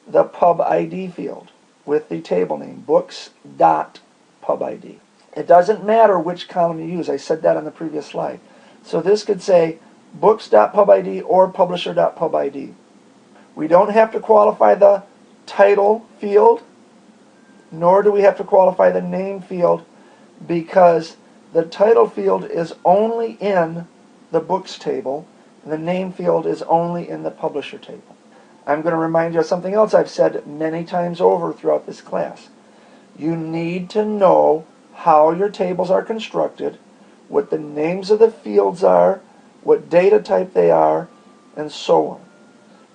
the pub ID field with the table name, books.pubid. It doesn't matter which column you use. I said that on the previous slide. So this could say books.pubid or publisher.pubid. We don't have to qualify the title field, nor do we have to qualify the name field, because the title field is only in the books table, and the name field is only in the publisher table. I'm going to remind you of something else I've said many times over throughout this class. You need to know how your tables are constructed, what the names of the fields are, what data type they are, and so on.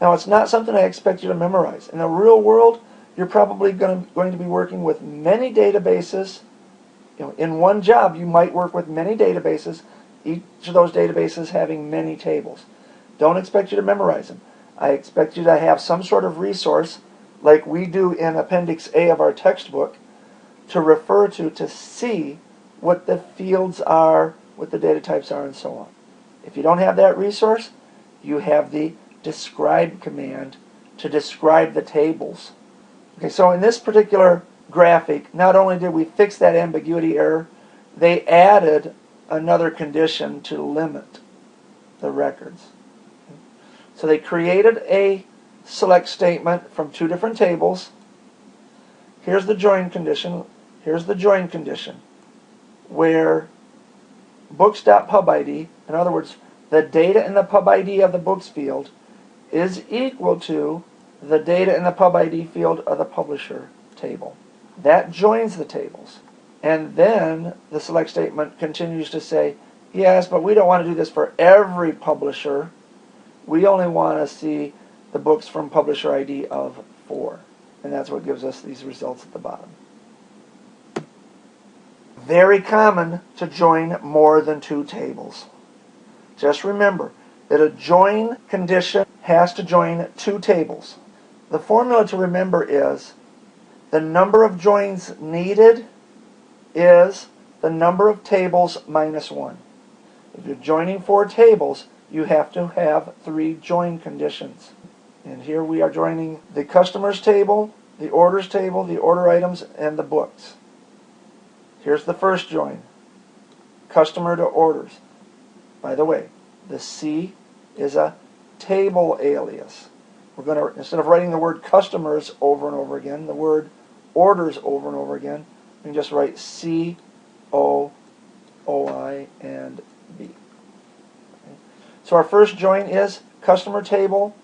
Now, it's not something I expect you to memorize. In the real world, you're probably going to be working with many databases. In one job, you might work with many databases, each of those databases having many tables. Don't expect you to memorize them. I expect you to have some sort of resource, like we do in Appendix A of our textbook, to refer to see what the fields are, what the data types are, and so on. If you don't have that resource, you have the describe command to describe the tables. Okay, so in this particular graphic, not only did we fix that ambiguity error, they added another condition to limit the records. So they created a select statement from two different tables. Here's the join condition. Here's the join condition, where books.pubid, in other words, the data in the pub ID of the books field, is equal to the data in the pub ID field of the publisher table. That joins the tables. And then the select statement continues to say, yes, but we don't want to do this for every publisher. We only want to see the books from publisher ID of 4. And that's what gives us these results at the bottom. Very common to join more than 2 tables. Just remember that a join condition has to join 2 tables. The formula to remember is the number of joins needed is the number of tables minus 1. If you're joining 4 tables, you have to have 3 join conditions. And here we are joining the customers table, the orders table, the order items, and the books. Here's the first join, customer to orders. By the way, the C is a table alias. We're going to, instead of writing the word customers over and over again, the word orders over and over again, we can just write C, O, O-I, and B. Okay. So our first join is customer table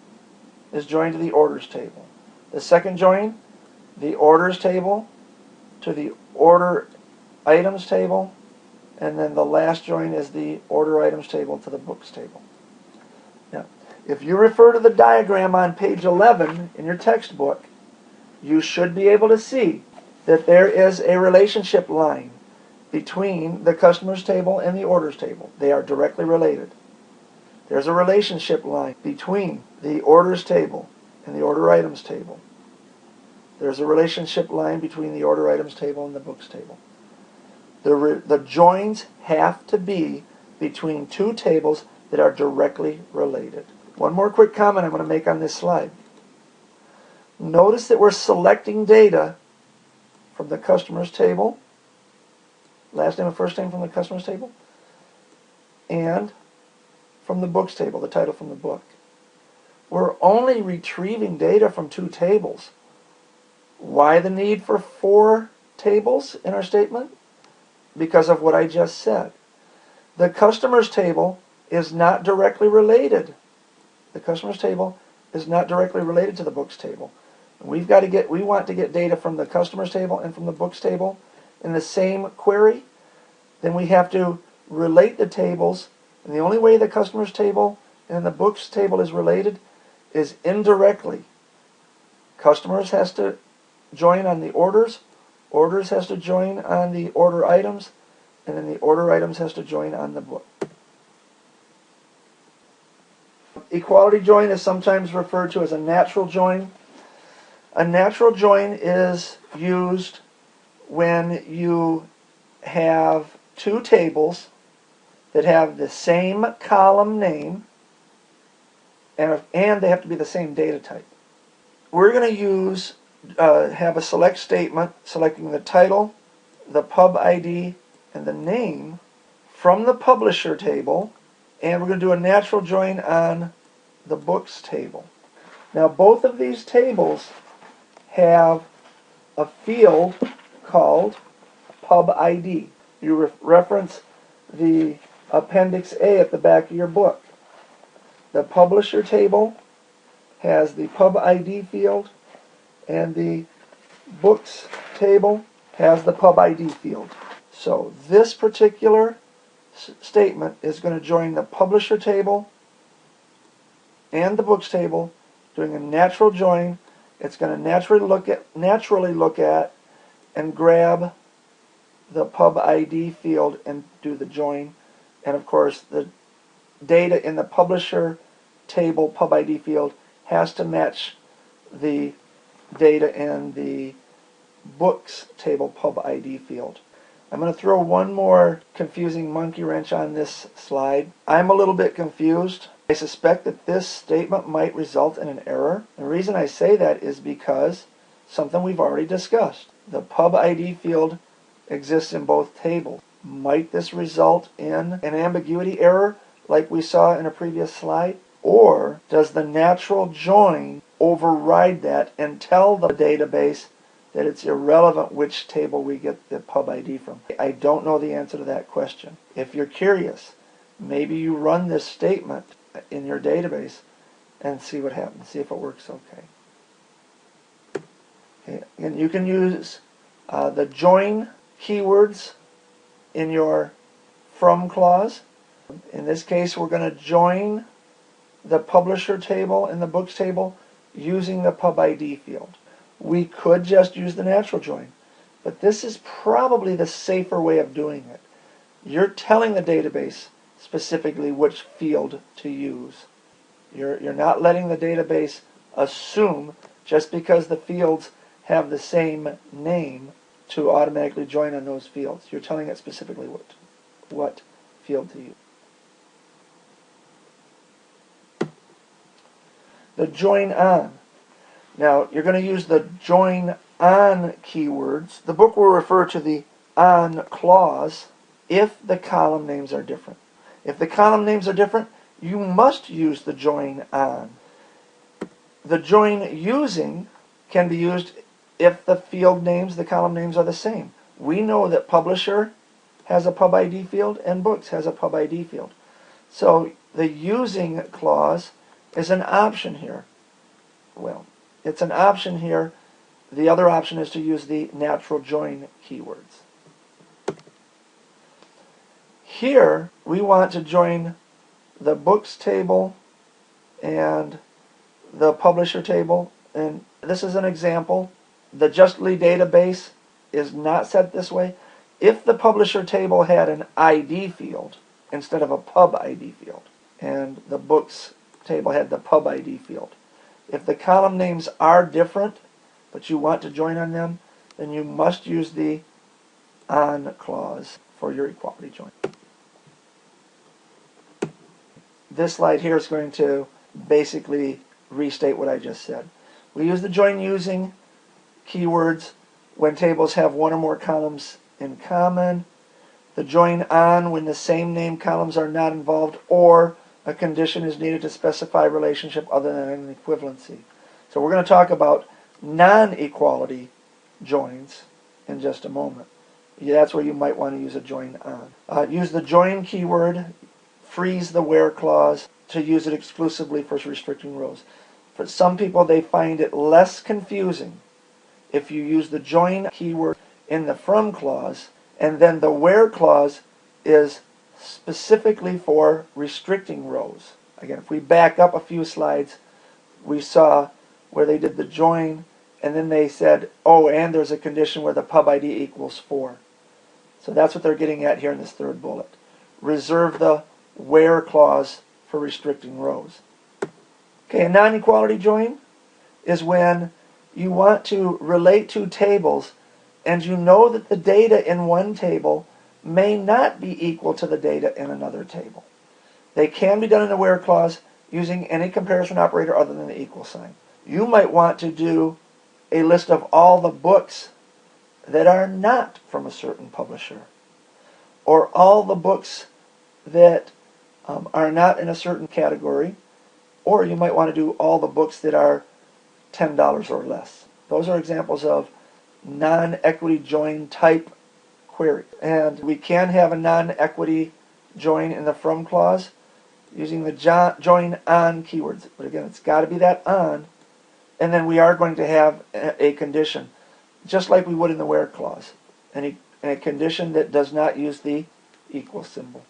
is joined to the orders table. The second join, the orders table to the order items table, and then the last join is the order items table to the books table. Now, if you refer to the diagram on page 11 in your textbook, you should be able to see that there is a relationship line between the customers table and the orders table. They are directly related. There's a relationship line between the orders table and the order items table. There's a relationship line between the order items table and the books table. The joins have to be between 2 tables that are directly related. One more quick comment I'm going to make on this slide. Notice that we're selecting data from the customers table, last name and first name from the customers table, and from the books table, the title from the book. We're only retrieving data from 2 tables. Why the need for 4 tables in our statement? Because of what I just said. The customers table is not directly related. The customers table is not directly related to the books table. We want to get data from the customers table and from the books table in the same query. Then we have to relate the tables, and the only way the customers table and the books table is related is indirectly. Customers has to join on the orders, orders has to join on the order items, and then the order items has to join on the book. Equality join is sometimes referred to as a natural join. A natural join is used when you have 2 tables that have the same column name and they have to be the same data type. we're going to use, have a select statement selecting the title, the pub ID, and the name from the publisher table, and we're going to do a natural join on the books table. Now both of these tables have a field called pub ID. You reference the Appendix A at the back of your book. The publisher table has the pub ID field, and the books table has the pub ID field. So this particular statement is going to join the publisher table and the books table, doing a natural join. It's going to naturally look at and grab the pub ID field and do the join. And of course, the data in the publisher table pub ID field has to match the data in the books table pub ID field. I'm going to throw one more confusing monkey wrench on this slide. I'm a little bit confused. I suspect that this statement might result in an error. The reason I say that is because something we've already discussed. The pub ID field exists in both tables. Might this result in an ambiguity error like we saw in a previous slide? Or does the natural join override that and tell the database that it's irrelevant which table we get the pub ID from? I don't know the answer to that question. If you're curious, maybe you run this statement in your database and see what happens, see if it works okay. And you can use the join keywords in your from clause. In this case, we're going to join the publisher table and the books table using the pub ID field. We could just use the natural join, but this is probably the safer way of doing it. You're telling the database specifically which field to use. You're not letting the database assume just because the fields have the same name to automatically join on those fields. You're telling it specifically what field to use. The join on. Now, you're going to use the join on keywords. The book will refer to the on clause if the column names are different. If the column names are different, you must use the join on. The join using can be used if the field names, the column names are the same. We know that publisher has a pub ID field and books has a pub ID field. So the using clause is an option here. Well, it's an option here. The other option is to use the natural join keywords. Here, we want to join the books table and the publisher table. And this is an example. The Justly database is not set this way. If the publisher table had an ID field instead of a pub ID field, and the books table had the pub ID field, if the column names are different, but you want to join on them, then you must use the on clause for your equality join. This slide here is going to basically restate what I just said. We use the join using keywords when tables have one or more columns in common. The join on when the same name columns are not involved or a condition is needed to specify a relationship other than an equivalency. So we're going to talk about non-equality joins in just a moment. That's where you might want to use a join on. Use the join keyword, freeze the where clause to use it exclusively for restricting rows. For some people, they find it less confusing if you use the join keyword in the from clause and then the where clause is specifically for restricting rows. Again, if we back up a few slides, we saw where they did the join and then they said, oh, and there's a condition where the pub ID equals 4. So that's what they're getting at here in this third bullet. Reserve the where clause for restricting rows. Okay, a non-equality join is when you want to relate two tables and you know that the data in one table may not be equal to the data in another table. They can be done in the where clause using any comparison operator other than the equal sign. You might want to do a list of all the books that are not from a certain publisher, or all the books that are not in a certain category, or you might want to do all the books that are $10 or less. Those are examples of non-equity join type query. And we can have a non-equity join in the from clause using the join on keywords. But again, it's got to be that on. And then we are going to have a condition, just like we would in the where clause. A condition that does not use the equal symbol.